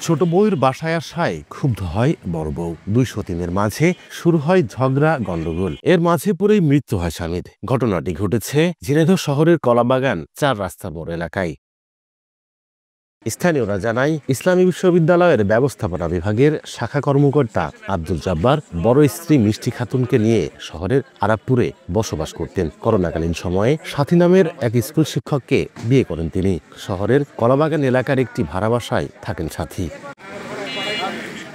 ছোট বউয়ের বাসায় আসায় ক্ষুব্ধ হয় বড় বউ। 203 এর মাঝে শুরু হয় ঝগড়া গন্ডগোল। এর মাঝে পড়েই মৃত্যু হয় স্বামীর। ঘটনাটি ঘটেছে ঝিনাইদহ শহরের কলাবাগান 4 রাস্তা মোড় এলাকায়। স্থানীয়রা জানায়, ইসলামী বিশ্ববিদ্যালয়ের ব্যবস্থাপনা বিভাগের শাখা কর্মকর্তা আব্দুল জব্বার বড় স্ত্রী মিষ্টি খাতুনকে নিয়ে শহরের আরাবপুরে বসবাস করতেন। করোনাকালীন সময়ে সাথী নামের এক স্কুল শিক্ষককে বিয়ে করেন তিনি। শহরের কলাবাগান এলাকার একটি ভাড়া বাসায় থাকেন সাথী।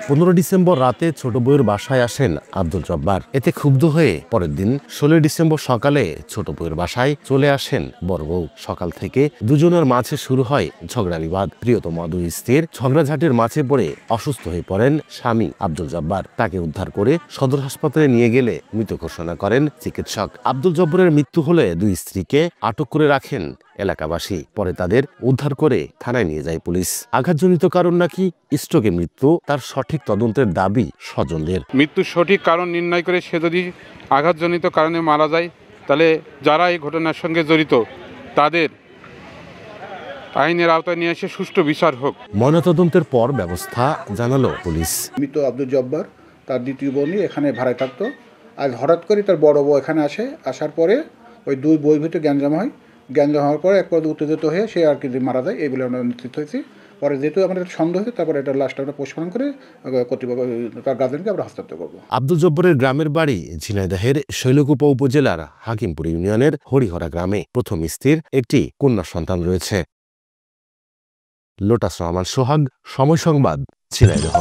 15 ডিসেম্বর রাতে ছোট বউয়ের বাসায় আসেন আব্দুল জব্বার। এতে ক্ষুব্ধ হয়ে পরের দিন 16 ডিসেম্বর সকালে ছোট বউয়ের বাসায় চলে আসেন বড় বউ। সকাল থেকে দুজনের মাঝে শুরু হয় ঝগড়া বিবাদ। প্রিয়তম দুই স্ত্রীর ঝগড়াঝাটির মাঝে পড়ে অসুস্থ হয়ে পড়েন স্বামী আব্দুল জব্বার। তাকে উদ্ধার করে সদর হাসপাতালে নিয়ে গেলে মৃত ঘোষণা করেন চিকিৎসক। আব্দুল জব্বরের মৃত্যু হলে দুই স্ত্রীকে আটক করে রাখেন এলাকাবাসী। পরে তাদের উদ্ধার করে থানায় নিয়ে যায় পুলিশ। আঘাতজনিত কারণ নাকি স্ট্রোকে মৃত্যু, তার সঠিক তদন্তের দাবি স্বজনদের। মৃত্যুর সঠিক কারণ নির্ণয় করে সে যদি আঘাতজনিত কারণে মারা যায়, তাহলে যারা এই ঘটনার সঙ্গে জড়িত তাদের আইনের আওতায় নিয়ে এসে সুষ্ঠু বিচার হোক। ময়নাতদন্তের পর ব্যবস্থা জানালো পুলিশ। মৃত আব্দুল জব্বার তার দ্বিতীয় বোনই এখানে ভাড়ায় থাকতো। আর হঠাৎ করে তার বড় বউ এখানে আসার পরে ওই দুই বউয়ের ভিতরে গ্যাঞ্জাম হয়। গ্যাঞ্জাম হওয়ার পরে এক পর্যায়ে উত্তেজিত হয়ে সে আর কি মারা যায়, এই বলে আমরা নিশ্চিত হয়েছি। পরে যেহেতু আমাদের সন্দেহ হয়েছে, তারপরে এটা লাস্টটা আমরা পোস্টমর্টম করে কর্তৃপক্ষ তার গার্জেনকে আমরা হস্তান্তর করবো। আব্দুল জব্বরের গ্রামের বাড়ি ঝিনাইদহের শৈলকুপা উপজেলার হাকিমপুর ইউনিয়নের হরিহরা গ্রামে। প্রথম স্ত্রীর একটি কন্যা সন্তান রয়েছে। লোটাস রহমান সোহাগ, সময় সংবাদ, ঝিনাইদহ।